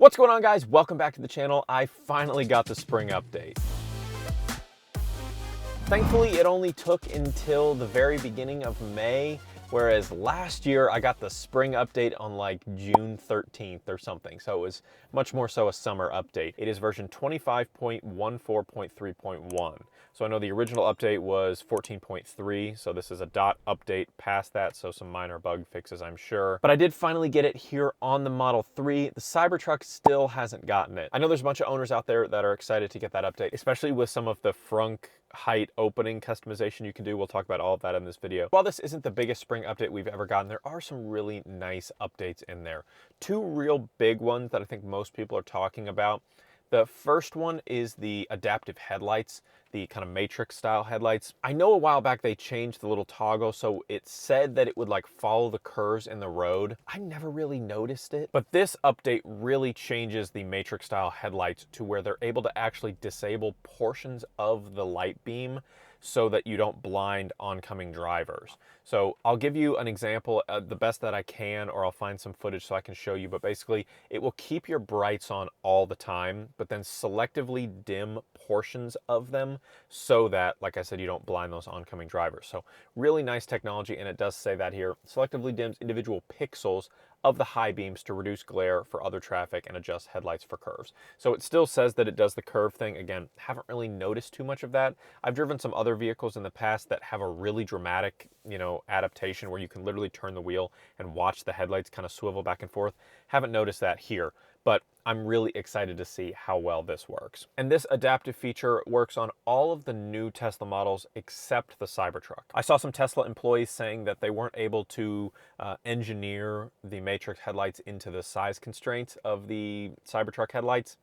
What's going on, guys? Welcome back to the channel. I finally got the spring update. Thankfully, it only took until the very beginning of May, whereas last year I got the spring update on like June 13th or something. So it was much more so a summer update. It is version 25.14.3.1. So I know the original update was 14.3, so this is a dot update past that, so some minor bug fixes, I'm sure. But I did finally get it here on the Model 3. The Cybertruck still hasn't gotten it. I know there's a bunch of owners out there that are excited to get that update, especially with some of the frunk height opening customization you can do. We'll talk about all of that in this video. While this isn't the biggest spring update we've ever gotten, there are some really nice updates in there. Two real big ones that I think most people are talking about. The first one is the adaptive headlights, the kind of matrix style headlights. I know a while back they changed the little toggle, so it said that it would like follow the curves in the road. I never really noticed it, but this update really changes the matrix style headlights to where they're able to actually disable portions of the light beam so that you don't blind oncoming drivers. So I'll give you an example, the best that I can, or I'll find some footage so I can show you, but basically it will keep your brights on all the time, but then selectively dim portions of them so that, like I said, you don't blind those oncoming drivers. So really nice technology, and it does say that here. Selectively dims individual pixels of the high beams to reduce glare for other traffic and adjust headlights for curves. So it still says that it does the curve thing. Again, haven't really noticed too much of that. I've driven some other vehicles in the past that have a really dramatic, adaptation where you can literally turn the wheel and watch the headlights kind of swivel back and forth. Haven't noticed that here, but I'm really excited to see how well this works. And this adaptive feature works on all of the new Tesla models except the Cybertruck. I saw some Tesla employees saying that they weren't able to engineer the matrix headlights into the size constraints of the Cybertruck headlights.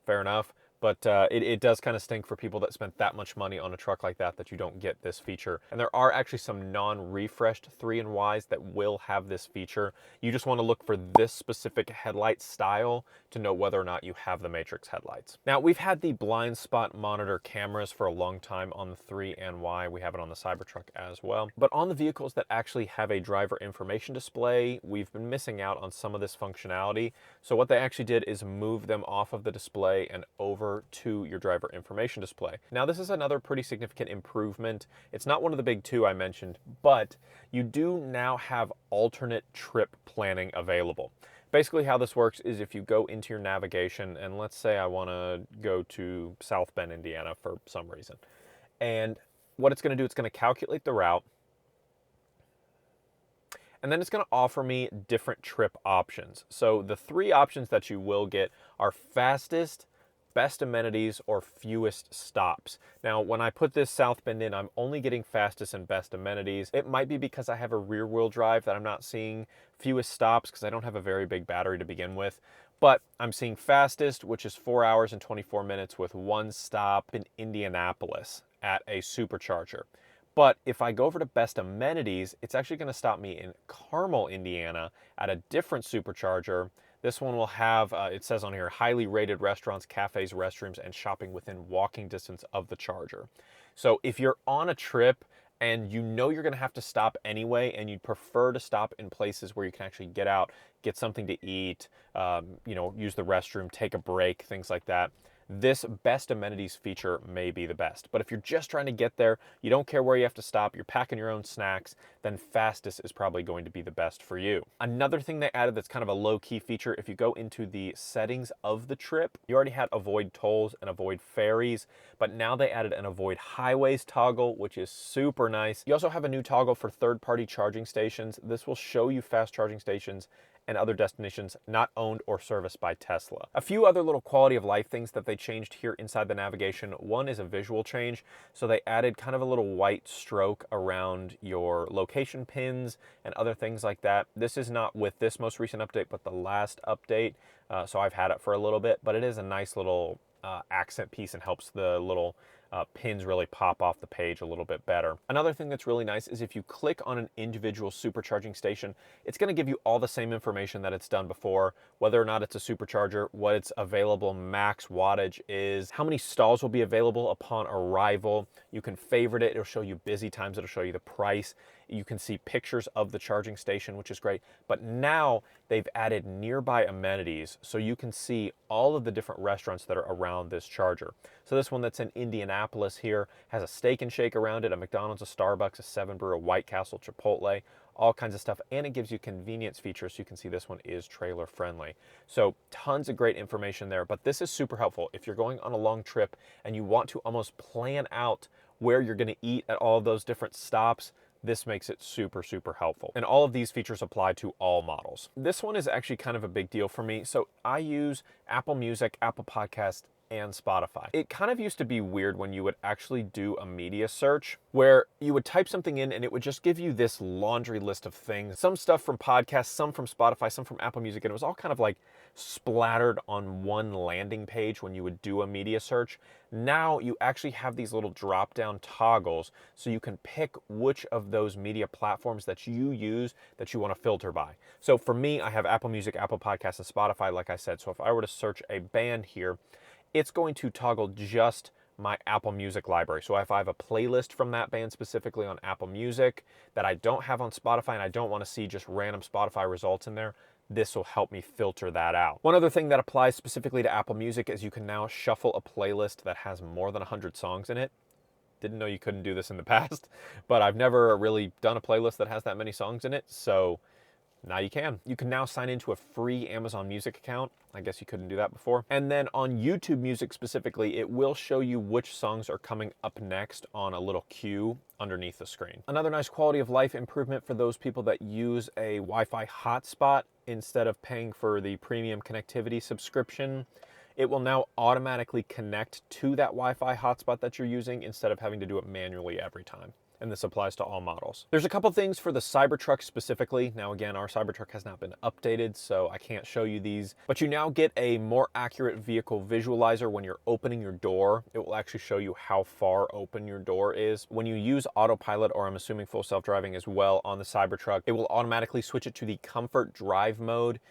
Fair enough. But it does kind of stink for people that spent that much money on a truck like that you don't get this feature. And there are actually some non-refreshed 3-in-Ys that will have this feature. You just want to look for this specific headlight style to know whether or not you have the matrix headlights. Now, we've had the blind spot monitor cameras for a long time on the 3-in-Y. We have it on the Cybertruck as well. But on the vehicles that actually have a driver information display, we've been missing out on some of this functionality. So what they actually did is move them off of the display and over to your driver information display. Now, this is another pretty significant improvement. It's not one of the big two I mentioned, but you do now have alternate trip planning available. Basically, how this works is if you go into your navigation, and let's say I want to go to South Bend, Indiana for some reason. And what it's going to do, it's going to calculate the route, and then it's going to offer me different trip options. So the 3 options that you will get are fastest, best amenities, or fewest stops. Now, when I put this South Bend in, I'm only getting fastest and best amenities. It might be because I have a rear wheel drive that I'm not seeing fewest stops because I don't have a very big battery to begin with. But I'm seeing fastest, which is 4 hours and 24 minutes with 1 stop in Indianapolis at a supercharger. But if I go over to best amenities, it's actually going to stop me in Carmel, Indiana at a different supercharger. This one will have, it says on here, highly rated restaurants, cafes, restrooms, and shopping within walking distance of the charger. So if you're on a trip and you know you're going to have to stop anyway, and you'd prefer to stop in places where you can actually get out, get something to eat, use the restroom, take a break, things like that, this best amenities feature may be the best. But if you're just trying to get there, you don't care where you have to stop, you're packing your own snacks, then fastest is probably going to be the best for you. Another thing they added that's kind of a low-key feature, if you go into the settings of the trip, you already had avoid tolls and avoid ferries, but now they added an avoid highways toggle, which is super nice. You also have a new toggle for third-party charging stations. This will show you fast charging stations and other destinations not owned or serviced by Tesla. A few other little quality of life things that they changed here inside the navigation. One is a visual change. So they added kind of a little white stroke around your location pins and other things like that. This is not with this most recent update, but the last update. So I've had it for a little bit, but it is a nice little accent piece and helps the little pins really pop off the page a little bit better. Another thing that's really nice is if you click on an individual supercharging station, it's going to give you all the same information that it's done before, whether or not it's a supercharger, what its available max wattage is, how many stalls will be available upon arrival. You can favorite it. It'll show you busy times. It'll show you the price. You can see pictures of the charging station, which is great. But now they've added nearby amenities, so you can see all of the different restaurants that are around this charger. So this one that's in Indianapolis here has a Steak and Shake around it, a McDonald's, a Starbucks, a 7 Brew, a White Castle, Chipotle, all kinds of stuff, and it gives you convenience features, so you can see this one is trailer friendly. So tons of great information there, but this is super helpful if you're going on a long trip and you want to almost plan out where you're gonna eat at all of those different stops. This makes it super, super helpful. And all of these features apply to all models. This one is actually kind of a big deal for me. So I use Apple Music, Apple Podcast, and Spotify. It kind of used to be weird when you would actually do a media search where you would type something in and it would just give you this laundry list of things. Some stuff from podcasts, some from Spotify, some from Apple Music, and it was all kind of like splattered on one landing page when you would do a media search. Now you actually have these little drop-down toggles so you can pick which of those media platforms that you use that you want to filter by. So for me, I have Apple Music, Apple Podcasts, and Spotify, like I said. So if I were to search a band here, it's going to toggle just my Apple Music library. So if I have a playlist from that band specifically on Apple Music that I don't have on Spotify and I don't want to see just random Spotify results in there, this will help me filter that out. One other thing that applies specifically to Apple Music is you can now shuffle a playlist that has more than 100 songs in it. Didn't know you couldn't do this in the past, but I've never really done a playlist that has that many songs in it, so now you can. You can now sign into a free Amazon Music account. I guess you couldn't do that before. And then on YouTube Music specifically, it will show you which songs are coming up next on a little queue underneath the screen. Another nice quality of life improvement for those people that use a Wi-Fi hotspot instead of paying for the premium connectivity subscription. It will now automatically connect to that Wi-Fi hotspot that you're using instead of having to do it manually every time. And this applies to all models. There's a couple things for the Cybertruck specifically. Now again, our Cybertruck has not been updated, so I can't show you these, but you now get a more accurate vehicle visualizer when you're opening your door. It will actually show you how far open your door is. When you use autopilot, or I'm assuming full self-driving as well on the Cybertruck, it will automatically switch it to the comfort drive mode,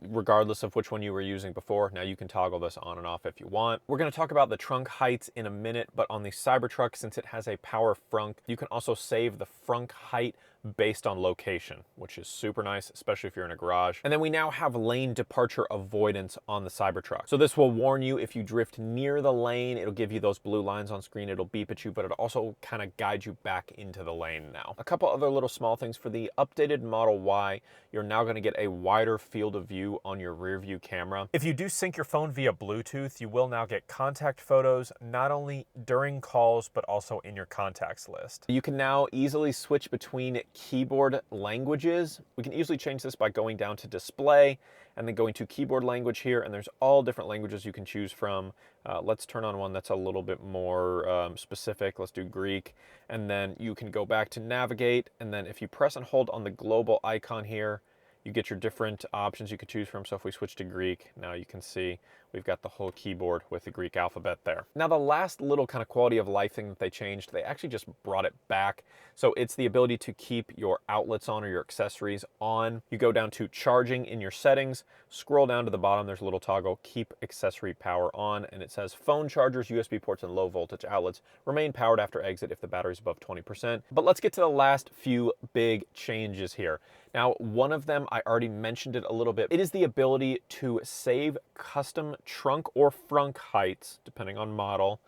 regardless of which one you were using before. Now you can toggle this on and off if you want. We're going to talk about the trunk heights in a minute, but on the Cybertruck, since it has a power frunk, you can also save the frunk height based on location, which is super nice, especially if you're in a garage. And then we now have lane departure avoidance on the Cybertruck. So this will warn you if you drift near the lane. It'll give you those blue lines on screen. It'll beep at you, but it'll also kind of guide you back into the lane now. A couple other little small things for the updated Model Y. You're now going to get a wider field of view on your rear view camera. If you do sync your phone via Bluetooth, you will now get contact photos, not only during calls, but also in your contacts list. You can now easily switch between keyboard languages. We can easily change this by going down to display and then going to keyboard language here, and there's all different languages you can choose from. Let's turn on one that's a little bit more specific. Let's do Greek, and then you can go back to navigate, and then if you press and hold on the global icon here, you get your different options you could choose from. So if we switch to Greek, now you can see we've got the whole keyboard with the Greek alphabet there. Now the last little kind of quality of life thing that they changed, they actually just brought it back. So it's the ability to keep your outlets on or your accessories on. You go down to charging in your settings, scroll down to the bottom, there's a little toggle, keep accessory power on, and it says phone chargers, USB ports, and low voltage outlets remain powered after exit if the battery is above 20%. But let's get to the last few big changes here. Now, one of them, I already mentioned it a little bit. It is the ability to save custom trunk or frunk heights, depending on model,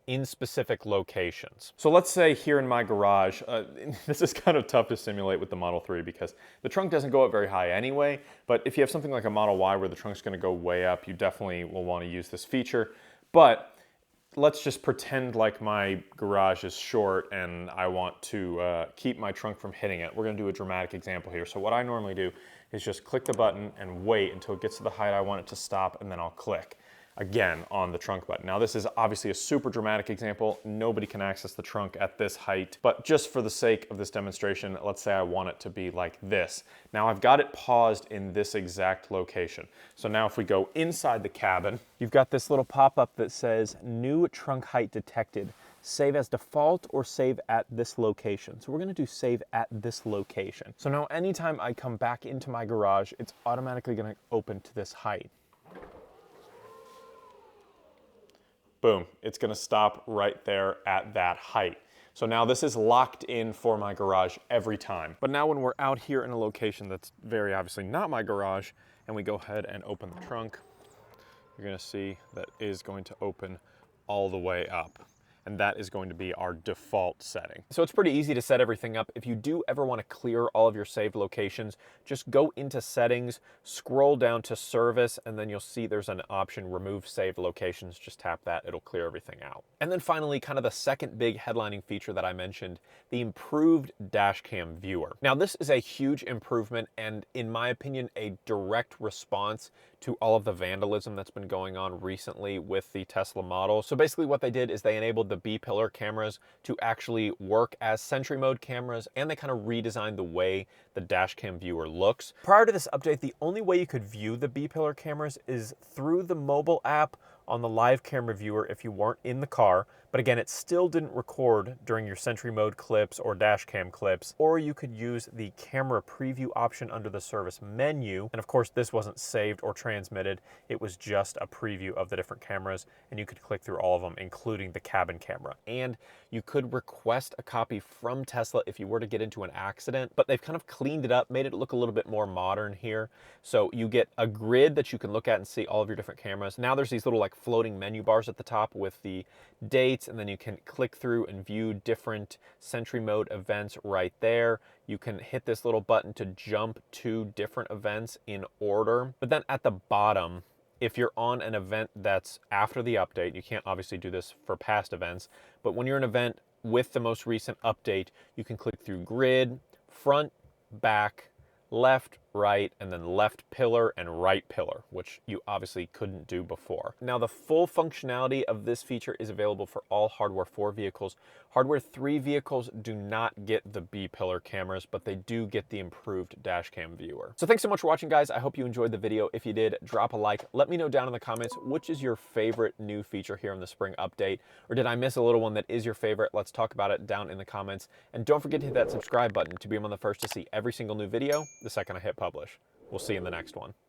in specific locations. So let's say here in my garage, this is kind of tough to simulate with the Model 3 because the trunk doesn't go up very high anyway, but if you have something like a Model Y where the trunk's gonna go way up, you definitely will wanna use this feature. But let's just pretend like my garage is short and I want to keep my trunk from hitting it. We're gonna do a dramatic example here. So what I normally do is just click the button and wait until it gets to the height I want it to stop, and then I'll click again on the trunk button. Now this is obviously a super dramatic example. Nobody can access the trunk at this height, but just for the sake of this demonstration, let's say I want it to be like this. Now I've got it paused in this exact location. So now if we go inside the cabin, you've got this little pop-up that says new trunk height detected. Save as default or save at this location. So we're gonna do save at this location. So now anytime I come back into my garage, it's automatically gonna open to this height. Boom, it's gonna stop right there at that height. So now this is locked in for my garage every time. But now when we're out here in a location that's very obviously not my garage, and we go ahead and open the trunk, you're gonna see that is going to open all the way up. And that is going to be our default setting. So it's pretty easy to set everything up. If you do ever want to clear all of your saved locations, just go into settings, scroll down to service, and then you'll see there's an option, remove saved locations. Just tap that, it'll clear everything out. And then finally, kind of the second big headlining feature that I mentioned, the improved Dashcam viewer. Now this is a huge improvement and in my opinion, a direct response to all of the vandalism that's been going on recently with the Tesla model. So basically what they did is they enabled the B-pillar cameras to actually work as Sentry mode cameras, and they kind of redesigned the way the Dashcam viewer looks. Prior to this update, the only way you could view the B-pillar cameras is through the mobile app on the live camera viewer if you weren't in the car. But again, it still didn't record during your Sentry mode clips or Dashcam clips, or you could use the camera preview option under the service menu. And of course, this wasn't saved or transmitted. It was just a preview of the different cameras, and you could click through all of them, including the cabin camera. And you could request a copy from Tesla if you were to get into an accident, but they've kind of cleaned it up, made it look a little bit more modern here. So you get a grid that you can look at and see all of your different cameras. Now there's these little like floating menu bars at the top with the dates, and then you can click through and view different Sentry mode events right there. You can hit this little button to jump to different events in order. But then at the bottom, if you're on an event that's after the update, you can't obviously do this for past events, but when you're in an event with the most recent update, you can click through grid, front, back, left, right, and then left pillar and right pillar, which you obviously couldn't do before. Now, the full functionality of this feature is available for all Hardware 4 vehicles. Hardware 3 vehicles do not get the B-pillar cameras, but they do get the improved Dashcam viewer. So thanks so much for watching, guys. I hope you enjoyed the video. If you did, drop a like. Let me know down in the comments, which is your favorite new feature here in the spring update, or did I miss a little one that is your favorite? Let's talk about it down in the comments. And don't forget to hit that subscribe button to be among the first to see every single new video the second I hit publish. We'll see you in the next one.